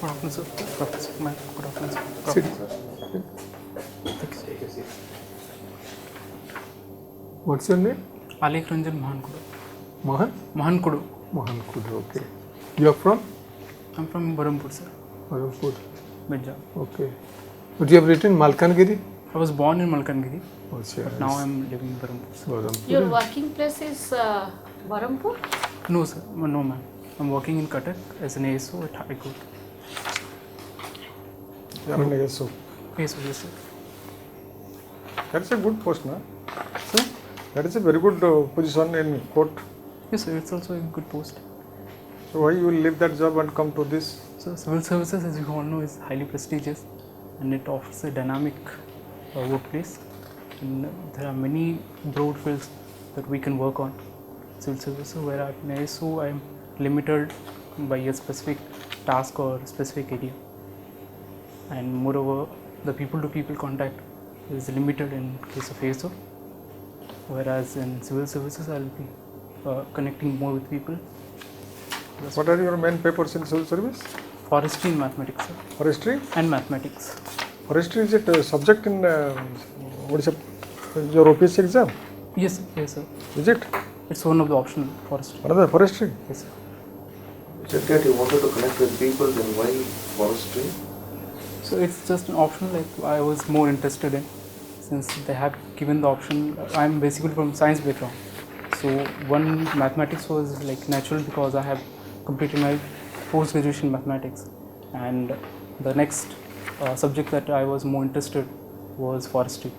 Good afternoon, sir. Professor, good afternoon, sir. Sit. What's your name? Alekh Ranjan Mahankudo. Mahankudo. Mahankudo. Okay. You are from? I'm from Barampur, sir. Barampur. Punjab. Okay. But you have written Malkangiri? I was born in Malkangiri, but now I'm living in Barampur. Your working place is Barampur? No, sir. No, ma'am. I'm working in Cuttack as an ASO at High Court. ASO. ASO, yes, sir. That's a good post, no? Sir? That is a very good position in court. Yes, sir. It's also a good post. So why you will leave that job and come to this? So civil services, as you all know, is highly prestigious and it offers a dynamic workplace. And there are many broad fields that we can work on. Civil services, where at ASO I am limited by a specific task or specific area. And moreover, the people-to-people contact is limited in case of ASO, whereas in civil services I will be connecting more with people. What are your main papers in civil service? Forestry and mathematics, sir. Forestry? And mathematics. Forestry is a subject in what is your OPSC exam? Yes, sir. Yes, sir. Is it? It's one of the optional forestry. Another forestry? Yes, sir. Just that you wanted to connect with people, then why forestry? So it's just an option like I was more interested in, since they have given the option. I'm basically from science background, so one mathematics was like natural because I have completed my post-graduation mathematics, and the next subject that I was more interested was forestry,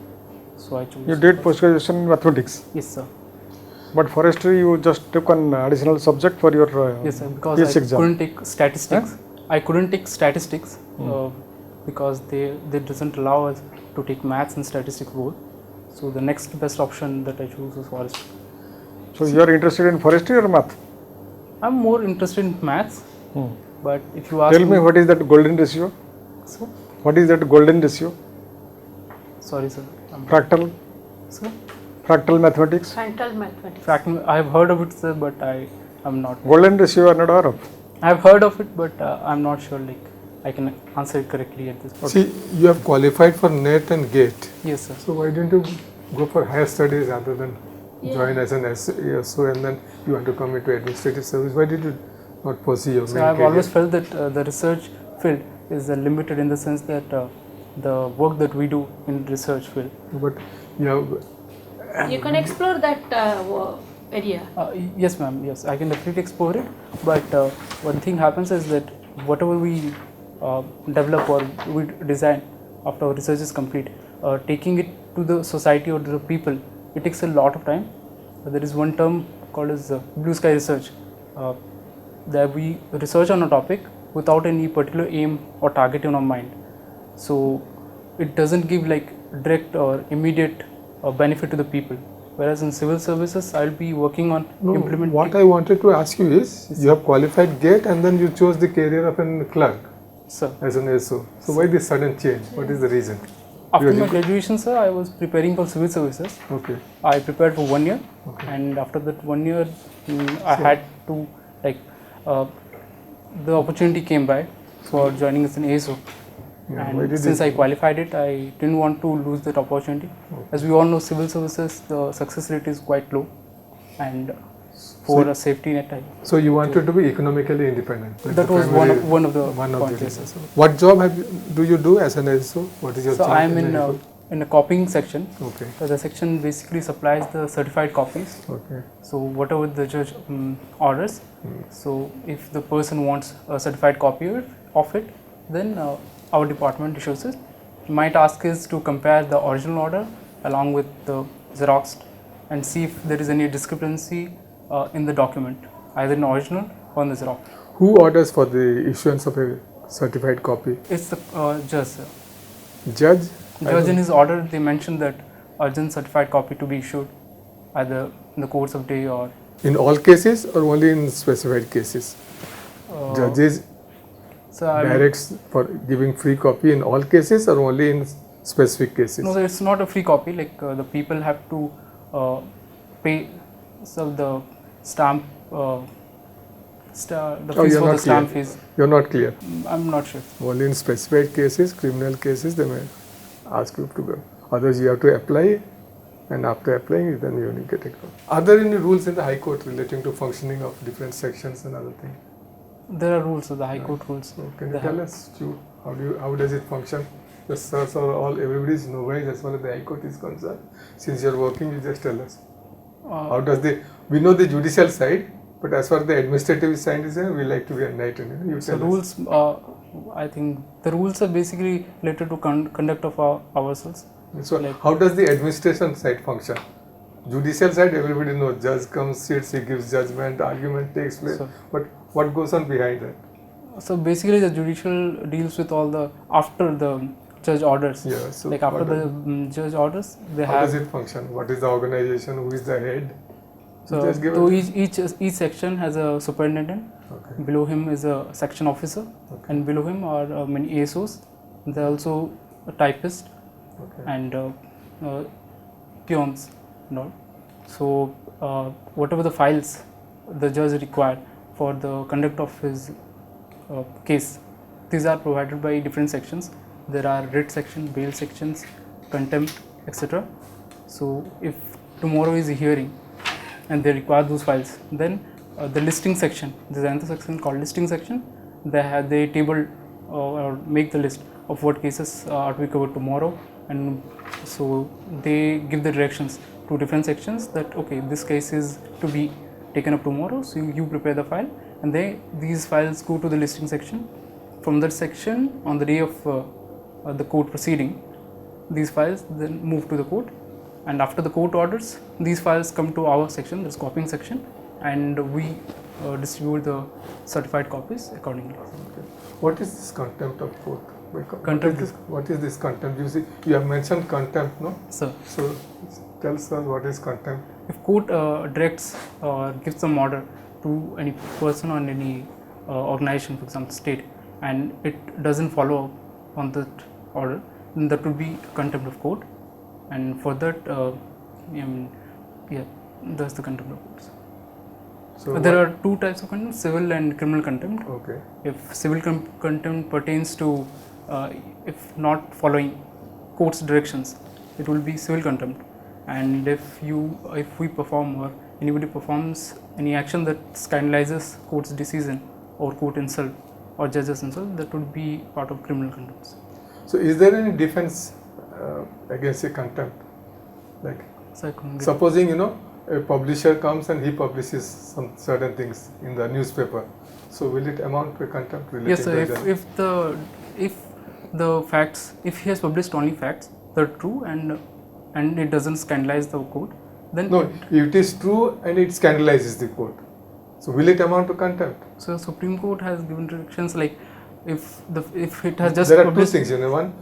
so I chose. You did post-graduation in mathematics? Yes, sir. But forestry you just took an additional subject for your yes, sir, because PSC I exam. couldn't take statistics. Huh? I couldn't take statistics because they doesn't allow us to take maths and statistics both. So the next best option that I chose was forestry. So you are interested in forestry or math? I'm more interested in maths, but if you ask Tell me what is that golden ratio? So, What is that golden ratio? sorry, sir. Fractal? Sir? Fractal mathematics? Fractal mathematics. I have heard of it, sir, but I am not. Golden ratio you are not aware of? I have heard of it, but I'm not sure like I can answer it correctly at this point. See, you have qualified for NET and GATE. Yes, sir. So why didn't you go for higher studies rather than join as an ASO and then you want to come into administrative service? Why did you not pursue your So main I've career? always felt that the research field is limited in the sense that the work that we do in research field. But you have You can explore that area. Yes, ma'am. Yes, I can definitely explore it. But one thing happens is that whatever we develop or we design after our research is complete, taking it to the society or to the people, it takes a lot of time. There is one term called as blue sky research. That we research on a topic without any particular aim or target in our mind. So it doesn't give like direct or immediate benefit to the people. Whereas in civil services, I'll be working on implementing. What I wanted to ask you is, you have qualified GATE and then you chose the career of a clerk Sir. as an ASO. So why this sudden change? What is the reason? After my graduation, sir, I was preparing for civil services. Okay. I prepared for 1 year, and after that 1 year, I had to like the opportunity came by for joining as an ASO. Yeah, And since I qualified it, I didn't want to lose that opportunity. As we all know, civil services, the success rate is quite low, and for a safety net, So you wanted to be economically independent. that was one of the points. Yes, sir. What job do you do as an ASO? What is your So job? I am in a copying section. Okay. So the section basically supplies the certified copies. Okay. So whatever the judge orders, so if the person wants a certified copy of it, then our department issues it. My task is to compare the original order along with the Xerox and see if there is any discrepancy in the document, either in the original or in the Xerox. Who orders for the issuance of a certified copy? It's the judge, sir. Judge? Judge in his order, they mentioned that urgent certified copy to be issued either in the course of day or... In all cases or only in specified cases? Judges directs for giving free copy in all cases or only in specific cases? No, it's not a free copy. Like the people have to pay the stamp the Oh, fees you're for the not stamp clear. fees. You're not clear. I'm not sure. Only in specified cases, criminal cases, they may ask you to go. Otherwise, you have to apply, and after applying, then you only get it. Are there any rules in the High Court relating to functioning of different sections and other things? There are rules, the High Court rules. So can you They tell have- us, Stu, how does it function? The sirs or all, everybody is knowledge as far as the High Court is concerned. Since you're working, you just tell us. How does we know the judicial side, but as far as the administrative side is there, we like to be enlightened. You So tell us. rules, I think the rules are basically related to conduct of ourselves. So like- how does the administration side function? Judicial side, everybody knows. Judge comes, sits, he gives judgment, argument takes place. So- But what goes on behind that? So basically, the judicial deals with all the after the judge orders. Yeah. So Like after what the does- judge orders, they how does have. it function? What is the organization? Who is the head? So Just give so it- each section has a superintendent. Okay. Below him is a section officer, Okay. and below him are many ASOs. There are also a typist Okay. and peons and all. So whatever the files the judge required for the conduct of his case, these are provided by different sections. There are writ section, bail sections, contempt, etc. So if tomorrow is a hearing and they require those files, then the listing section, there's another section called listing section. They table or make the list of what cases are to be covered tomorrow, and so they give the directions to different sections that okay, this case is to be taken up tomorrow, so you prepare the file, and these files go to the listing section. From that section, on the day of the court proceeding, these files then move to the court, and after the court orders, these files come to our section, that's copying section, and we distribute the certified copies accordingly. Okay. What is this contempt of court? Contempt What is this contempt? You see, you have mentioned contempt, no? So So tell us what is contempt. if court directs or gives some order to any person or any organization, for example state, and it doesn't follow up on that order, then that would be contempt of court, and for that that's the contempt of courts. So There are two types of contempt: civil and criminal contempt. Okay. If civil contempt pertains to if not following court's directions, it will be civil contempt. And if we perform or anybody performs any action that scandalizes court's decision or court insult or judge's insult, that would be part of criminal contempt. So is there any defense against a contempt? Like So I couldn't get- supposing a publisher comes and he publishes some certain things in the newspaper. So will it amount to a contempt related Yes, sir. to that? If the facts, if he has published only facts that are true and it doesn't scandalize the court, then No, it is true and it scandalizes the court. So will it amount to contempt? So Supreme Court has given directions like if it has just There are two published, things. One,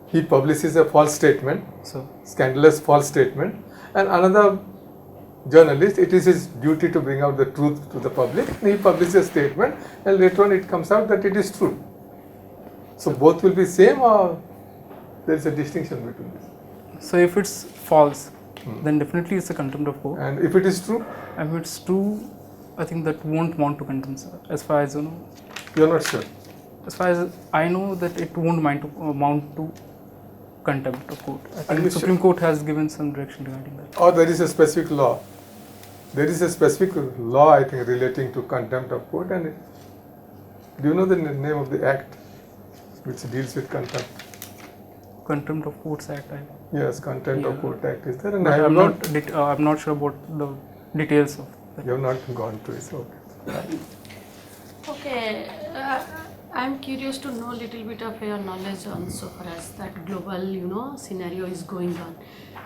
he publishes a false statement, so scandalous false statement, and another journalist, it is his duty to bring out the truth to the public, and he publishes a statement, and later on it comes out that it is true. So both will be same, or there is a distinction between this? so if it's false, then definitely it's a contempt of court. And if it is true, And if it's true, I think that won't mount to contempt, sir. As far as you know, you are not sure. as far as I know, that it won't mount to contempt of court. I Are think you the Supreme Court has given some direction regarding that. Or there is a specific law. There is a specific law, I think, relating to contempt of court. And do you know the name of the act which deals with contempt? Contempt of Courts Act. Yes, Contempt of Yeah. Court Act is there, and But I have I'm not sure about the details of that. You have not gone to it. Okay. Okay, I'm curious to know a little bit of your knowledge on so far as that global, scenario is going on.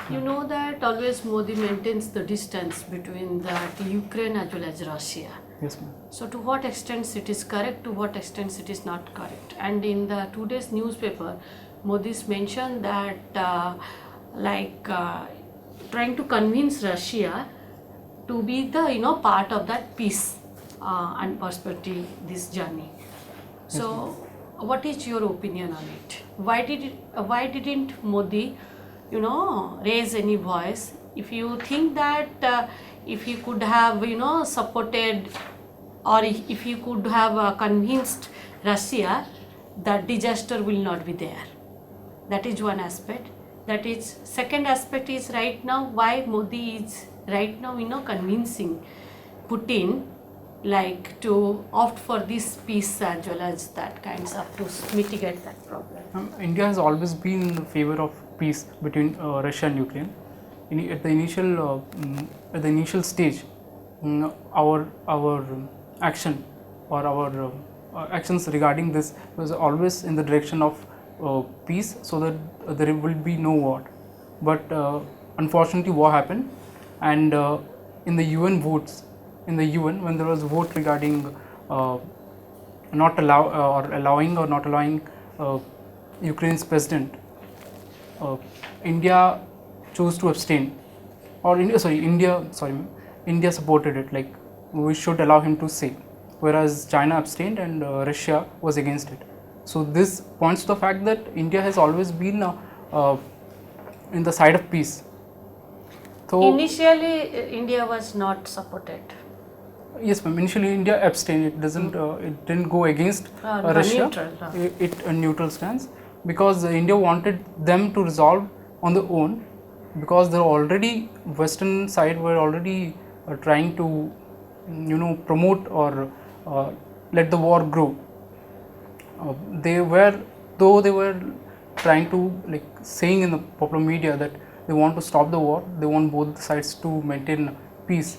You know that always Modi maintains the distance between that Ukraine as well as Russia. Yes, ma'am. So to what extent it is correct, to what extent it is not correct. And in the today's newspaper, Modi's mentioned that trying to convince Russia to be the part of that peace and prosperity this journey. So what is your opinion on it? Why didn't Modi raise any voice? If you think that if he could have supported or if you could have convinced Russia that disaster will not be there. That is one aspect. That is second aspect is right now why Modi is right now convincing Putin like to opt for this peace as well as that kinds of to mitigate that problem. India has always been in favor of peace between Russia and Ukraine. At the initial stage, our action or our actions regarding this was always in the direction of peace, so that there will be no war. But unfortunately, war happened, and in the UN votes, in the UN, when there was a vote regarding allowing or not allowing Ukraine's president, India chose to abstain, or India supported it, like we should allow him to say, whereas China abstained and Russia was against it. So this points to the fact that India has always been in the side of peace. So Initially, India was not supported. yes, ma'am. Initially, India abstained. It doesn't. It didn't go against Russia. Neutral. It a neutral stance, because India wanted them to resolve on their own, because they're already Western side were already trying to promote or let the war grow. They were trying to, like, saying in the popular media that they want to stop the war, they want both sides to maintain peace,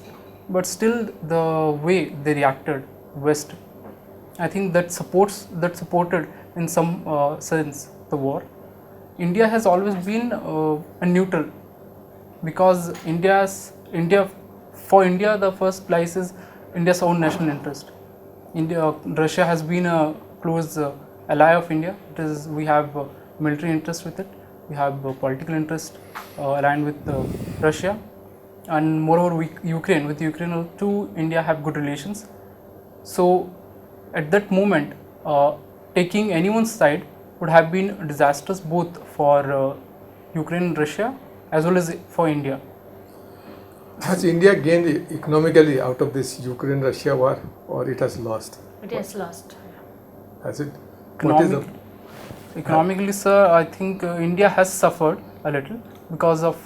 but still the way they reacted, West, I think that supported in some sense the war. India has always been a neutral, because for India the first place is India's own national interest. Russia has been a close ally of India. We have military interest with it, we have political interest aligned with Russia, and moreover with Ukraine too, India have good relations. So at that moment, taking anyone's side would have been disastrous both for Ukraine and Russia as well as for India. Has India gained economically out of this Ukraine-Russia war, or it has lost? It has lost. Has it? What is the Economically, sir, I think India has suffered a little, because of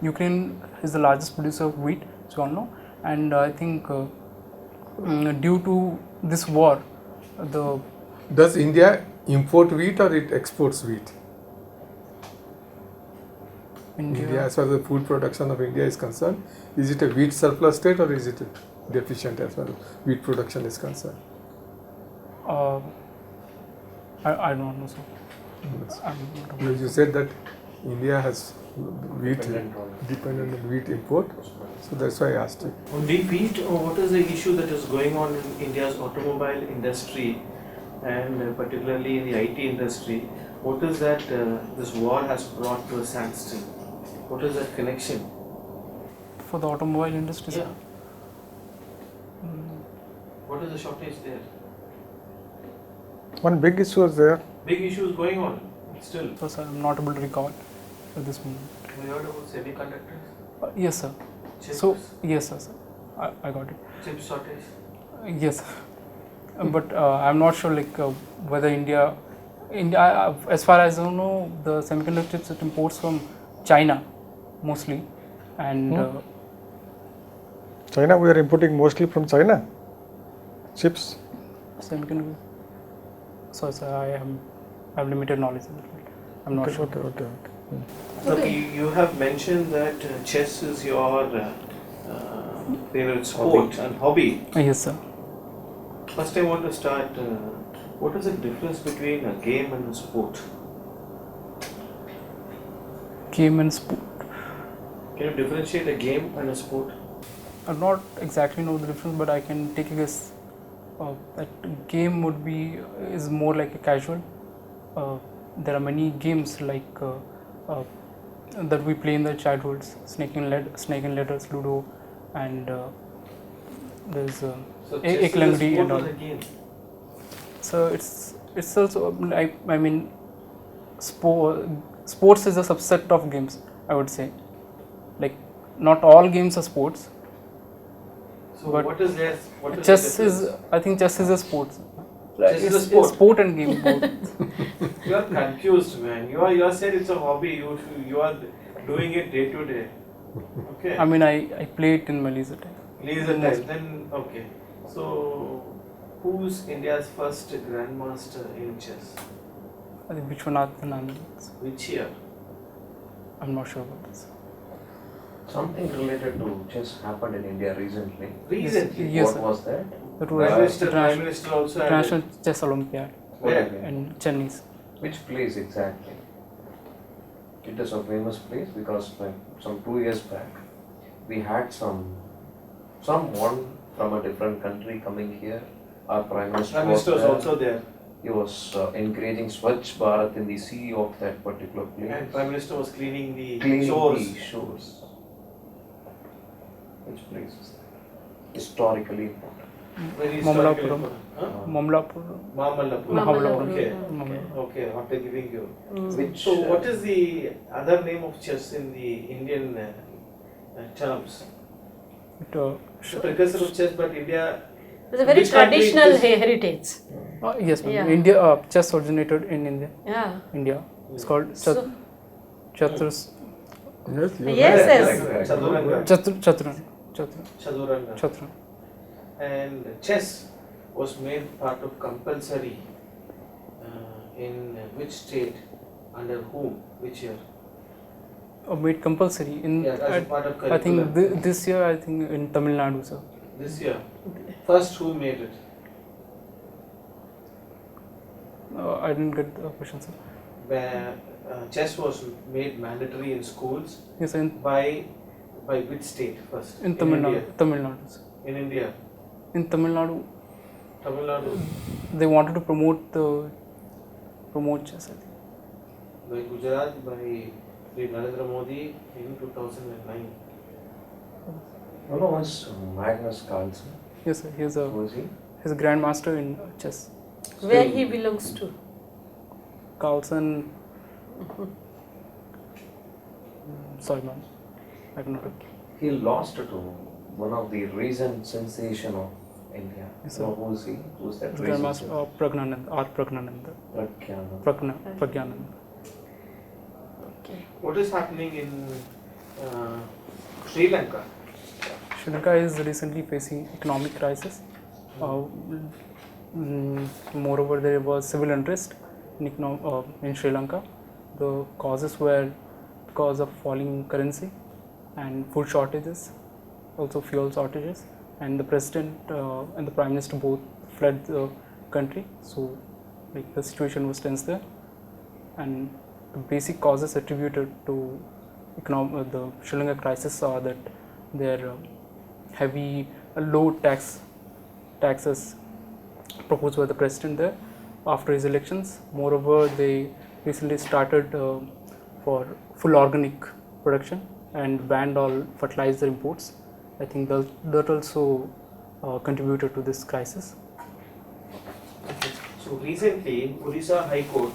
Ukraine is the largest producer of wheat, as you all know, and I think due to this war, Does India import wheat or it exports wheat? India, as far as the food production of India is concerned, is it a wheat surplus state or is it deficient as far as wheat production is concerned? I don't know, sir. You said that India has wheat dependent on wheat import, so that's why I asked you. On the wheat, what is the issue that is going on in India's automobile industry and particularly in the IT industry? What is that this war has brought to a standstill? What is that connection? For the automobile industry, sir? What is the shortage there? One big issue is there. Big issues going on still. So, sir, I'm not able to recall at this moment. Have you heard about semiconductors? Yes, sir. Chips? So, yes, sir. I got it. Chip shortage? Yes, but I'm not sure, like, whether India, as far as I know, the semiconductor chips it imports from China mostly, and China, we are importing mostly from China. Chips. semiconductor. So, sir, I have limited knowledge in that. I'm not sure. Okay. Now, you have mentioned that chess is your favorite sport and hobby. Yes, sir. First, I want to start. What is the difference between a game and a sport? Game and sport. Can you differentiate a game and a sport? I do not exactly know the difference, but I can take a guess. That game is more like a casual. There are many games like that we play in the childhoods, snake and ladders, Ludo, and there's So Ek chess is a Langdi sport and all. or a game? So it's also, I mean, sports is a subset of games, I would say. Like, not all games are sports. So But what is there? What is chess the is, difference? I think chess is a sport. Chess is a It's sport. sport and game both. You are confused, man. You are said it's a hobby. You are doing it day to day. Okay. I mean, I play it in my leisure time. Leisure time. Then okay. So who's India's first grandmaster in chess? I think Vishwanathan Anand. Which year? I'm not sure about this. Something related to chess happened in India recently. Recently. Yes, What sir. was that? That Prime was Minister. Prime Minister also had International Chess Olympiad Where? in Chennai. Which place exactly? It is a famous place because like some 2 years back, we had someone from a different country coming here. Our Prime Minister, Prime Minister was there. also there. He was encouraging Swachh Bharat in the sea of that particular place. And Prime Minister was cleaning the Cleaning shores. the shores. Which place is that? Historically important. Very Mamlapuram. historical important. Huh? Mamlapur. Mahamalapur. Mahabalipuram. Okay. Mm. Okay. After giving you. Which So what is the other name of chess in the Indian terms? It, The precursor of chess, but India. It's a very Which country traditional is- heritage. yes, ma'am. Yeah. India chess originated in India. Yeah. India. It's called So, Chaturus. Yes, you are Yes, right. yes. Correct. Chaduranga. Chatran. Chaduranga. Chatran. And chess was made part of compulsory in which state, under whom, which year? Made compulsory in. Yeah, as a part of I think curriculum. this year, I think in Tamil Nadu, sir. This year. First, who made it? I didn't get the question, sir. Where chess was made mandatory in schools Yes, in by which state first? Tamil India. Nadu. Tamil Nadu, sir. In India. In Tamil Nadu, Tamil Nadu. they wanted to promote chess, I think. By Gujarat, by Sri Narendra Modi in 2009. No, it's Magnus Carlsen. Yes, sir. Who is he? He's a grandmaster in chess. where he belongs to? Carlsen. Sorry, ma'am. I cannot. He lost to one of the recent sensation of India. Yes, So sir. who is he? Who is that He's recent grandmaster Pragnanand. R. Pragnanand. Pragnanand. Pragyanand. Okay. What is happening in Sri Lanka? Sri Lanka is recently facing economic crisis. Moreover, there was civil unrest in Sri Lanka. The causes were because of falling currency and food shortages, also fuel shortages, and the president and the prime minister both fled the country. So, like, the situation was tense there, and the basic causes attributed to the Sri Lanka crisis are that their heavy low taxes proposed by the president there after his elections. Moreover, they recently started for full organic production and banned all fertilizer imports. I think that also contributed to this crisis. So recently, Odisha High Court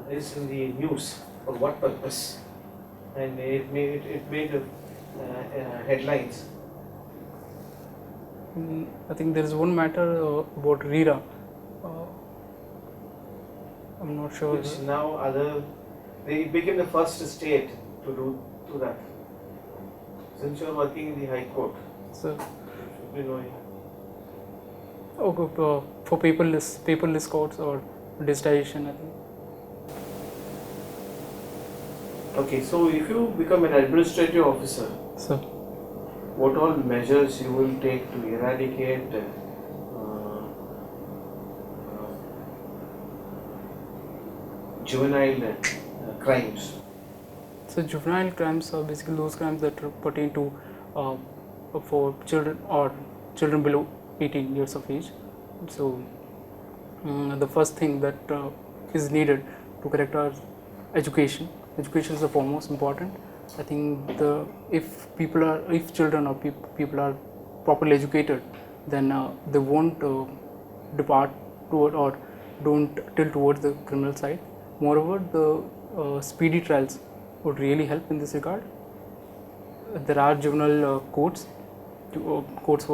is in the news. For what purpose? And it made headlines. I think there is one matter about RERA. I'm not sure. Which now they became the first state to do that. Since you are working in the High Court, So, you should be knowing. for paperless courts or digitization, I think. Okay, so if you become an administrative officer, So, what all measures you will take to eradicate juvenile crimes? so juvenile crimes are basically those crimes that pertain to for children or children below 18 years of age. So, the first thing that is needed to correct our education. Education is the foremost important. I think if children or people are properly educated, then they won't depart toward or don't tilt towards the criminal side. Moreover, the speedy trials would really help in this regard. There are juvenile courts courts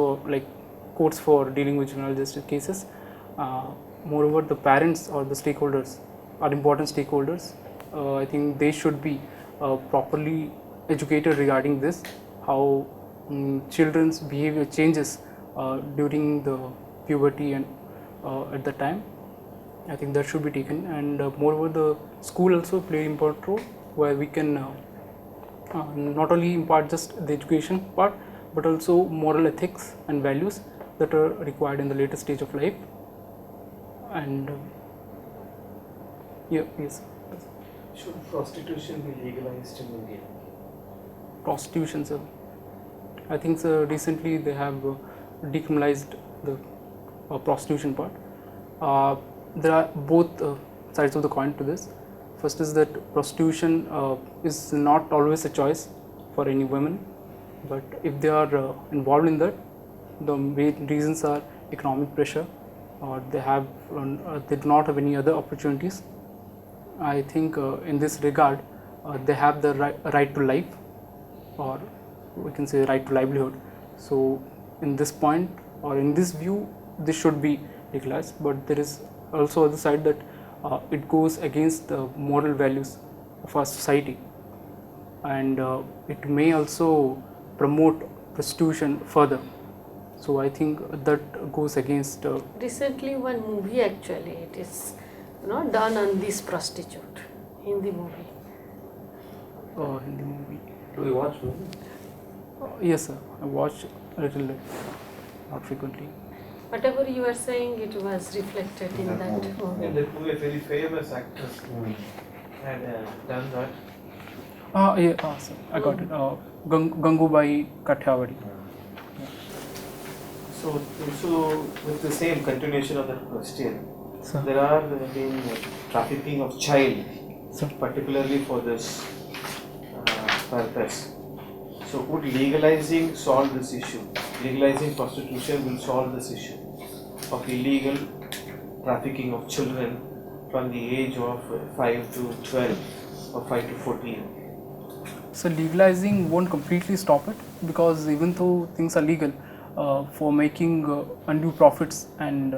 for dealing with juvenile justice cases. Moreover, the parents or the stakeholders are important stakeholders. I think they should be properly educated regarding this, how children's behavior changes during the puberty and at the time. I think that should be taken, and moreover, the school also play an important role where we can not only impart just the education part, but also moral ethics and values that are required in the later stage of life. And yes. Should prostitution be legalized in India? Prostitution, sir. I think recently they have decriminalized the prostitution part. There are both sides of the coin to this. First is that prostitution is not always a choice for any women, but if they are involved in that, the main reasons are economic pressure, or they do not have any other opportunities. I think in this regard, they have the right to life, or we can say right to livelihood. So in this point, or in this view, this should be legalized. But there is also other side that it goes against the moral values of our society, and it may also promote prostitution further. So I think that goes against. Recently, one movie actually it is, done on this prostitute, Hindi movie. Hindi movie. Do you watch movie? Yes, sir. I watch a little bit, not frequently. Whatever you are saying, it was reflected in that movie. In that movie, a very famous actress had done that. Sir, I got it. Gangubai Kathiawadi. So with the same continuation of that question, Sir. there are been trafficking of child, Sir. particularly for this purpose. So would legalizing solve this issue? Legalizing prostitution will solve this issue of illegal trafficking of children from the age of 5 to 12 or 5 to 14. So legalizing won't completely stop it, because even though things are legal, for making undue profits and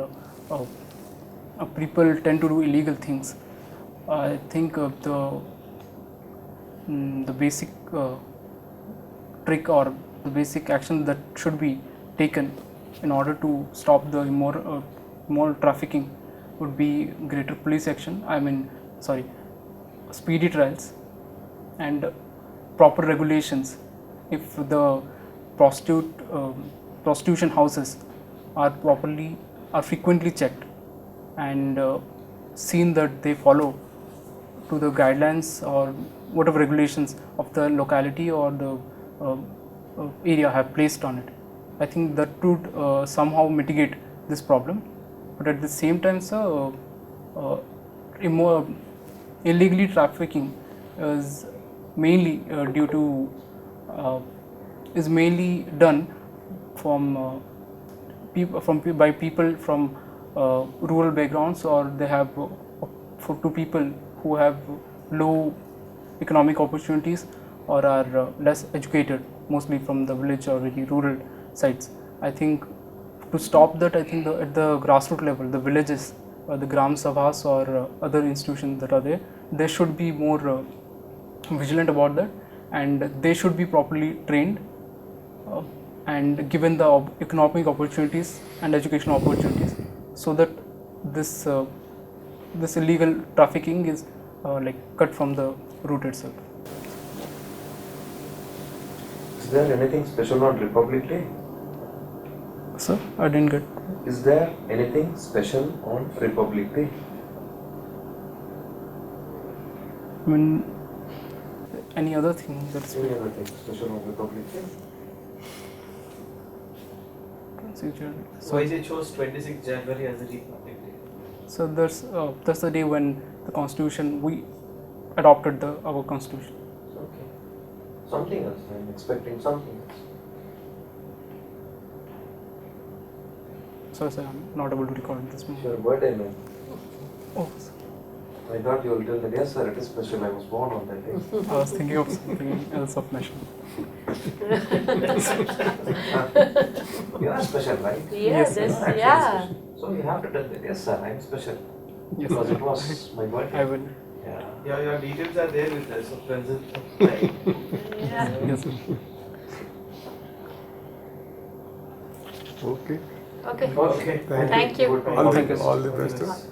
people tend to do illegal things. I think the basic trick or the basic action that should be taken in order to stop the immoral trafficking would be greater police action. Speedy trials and proper regulations. If the prostitution houses are frequently checked and seen that they follow to the guidelines or whatever regulations of the locality or the area have placed on it, I think that would somehow mitigate this problem. But at the same time, sir, illegally trafficking is mainly mainly done by people from rural backgrounds, or they have to people who have low economic opportunities or are less educated, mostly from the village or very rural sites. I think to stop that, I think at the grassroots level, the villages, the Gram Sabhas or other institutions that are there, they should be more vigilant about that, and they should be properly trained and given the economic opportunities and educational opportunities, so that this illegal trafficking is cut from the root itself. Is there anything special on Republic Day? Sir, I didn't get. Is there anything special on Republic Day? I mean, any other thing that's Any other thing special on Republic Day? So why they chose 26th January as the Republic Day? So that's the day when the Constitution, we adopted our Constitution. Okay. Something else. I'm expecting something else. So sir, I'm not able to recall at this moment. Your birthday, man. Oh, sir. I thought you will tell that, yes sir, it is special, I was born on that day. I was thinking of something else of national. You are special, right? Yeah, Yes, this, You are actually yeah. special. So you have to tell that, yes sir, I am special. Yes, Because it was my birthday. I will. Yeah. Your details are there with us, so present. Right. Yeah. Yes, sir. Okay. Okay. Okay. Thank you. Good. All Thank the, you. all the best.